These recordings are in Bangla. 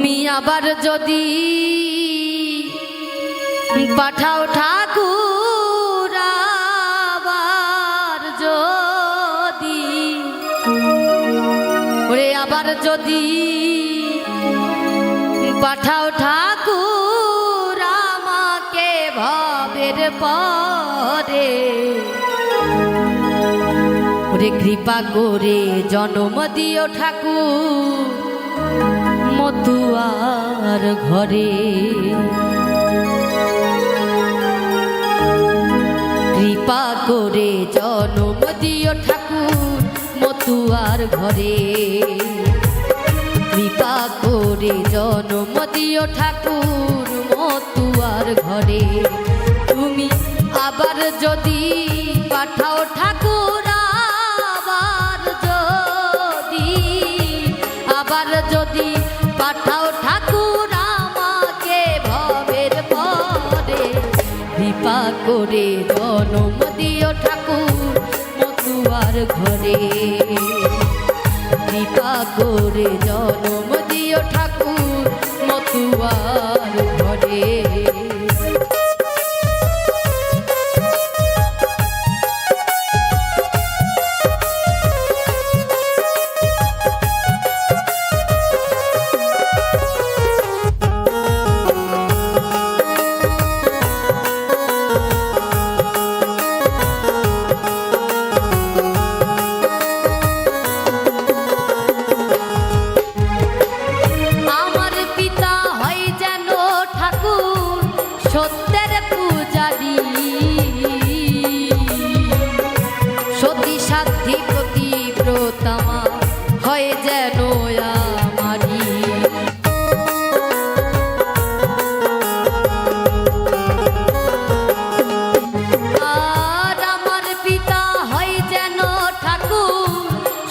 তুমি আবার যদি পাঠাও ঠাকুর আবার যদি ওরে আবার যদি পাঠাও ঠাকুর আমাকে ভবের পরে ওরে কৃপা করে জন্ম দিও ঠাকুর মতুয়ার ঘরে কৃপা করে জন্ম দিও ঠাকুর মতুয়ার ঘরে কৃপা করে জন্ম দিও ঠাকুর মতুয়ার ঘরে তুমি আবার যদি পাঠাও ঠাকুর আবার যদি পাঠাও ঠাকুর আমাকে ভবের পরে কৃপা করে জন্ম দিও ঠাকুর মতুয়ার ঘরে কৃপা করে জন্ম দিও ঠাকুর মতুয়ার ঘরে সত্যের পূজারি সতী সাধ্যি প্রতিব্রতমা হয় যেন আমারি আর আমার পিতা হয় যেন ঠাকুর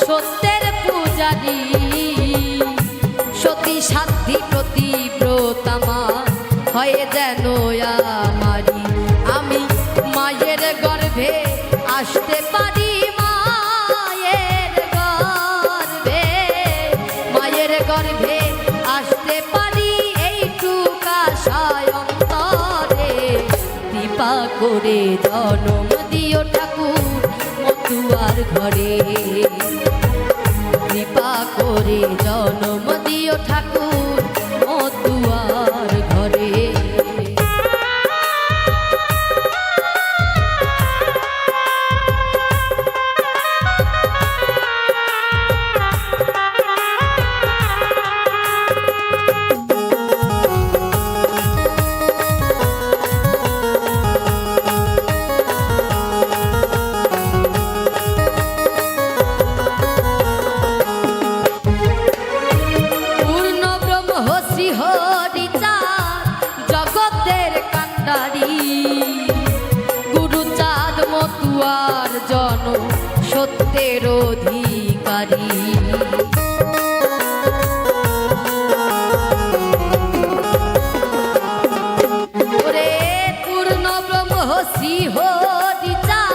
সত্যের পূজারি সতী সাধ্যি প্রতিব্রতমা হয় যেন আমারি আমি মায়ের গর্ভে আসতে পারি মায়ের গর্ভে আসতে পারি এইটুকা সায়ন্তরে কৃপা করে জন্ম দিও ঠাকুর মতুয়ার ঘরে কৃপা করে জন্ম দিও ঠাকুর মতুয়ার ঘরে গুরুচাঁদ মতুয়ার জন সত্যের অধিকারী ওরে পূর্ণ ব্রহ্ম শ্রীহরিচাঁদ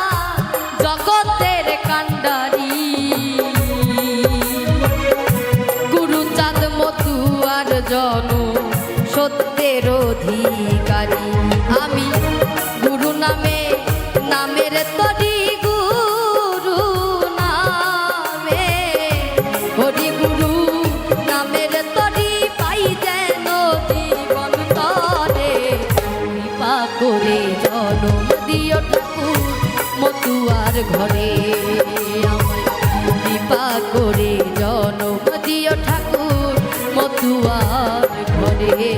জগতের কাণ্ডারী গুরুচাঁদ মতুয়ার জন সত্যের অধিকারী আমি গুরু নামে নামের তরি গুরু নামে হরি গুরু নামের তরি পাই যেন জীবন তরে কৃপা করে জন্ম দিও ঠাকুর মতুয়ার ঘরে আমায় কৃপা করে জন্ম দিও ঠাকুর মতুয়ার ঘরে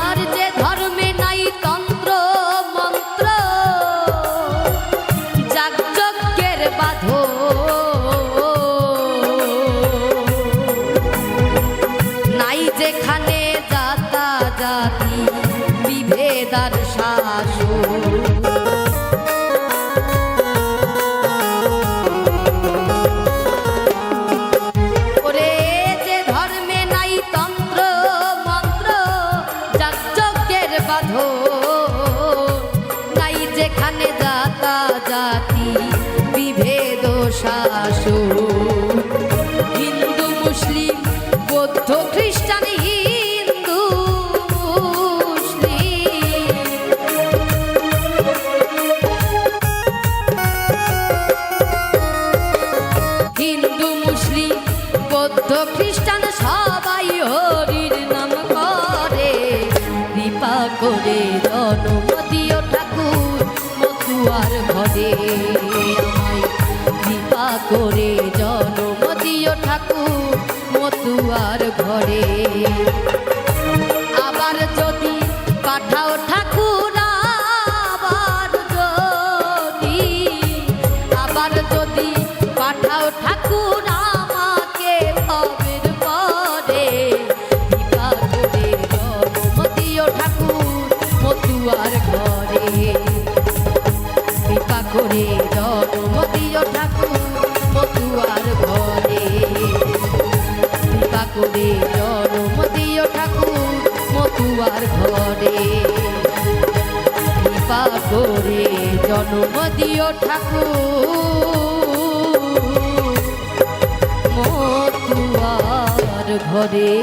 আর যে করে জনম দিও ঠাকুর মতুয়ার ঘরে আমায় কৃপা করে জনম দিও ঠাকুর মতুয়ার ঘরে আবার যদি পাঠাও ঠাকুর আবার যদি পাঠাও ঠাকুর আমাকে ভবের পরে কৃপা করে জনম দিও ঠাকুর মতুয়ার ঘরে কৃপা করে জনম দিও ঠাকুর মতুয়ার ঘরে কৃপা করে জনম দিও ঠাকুর মতুয়ার ঘরে কৃপা করে জনম দিও ঠাকুর মতুয়ার ঘরে।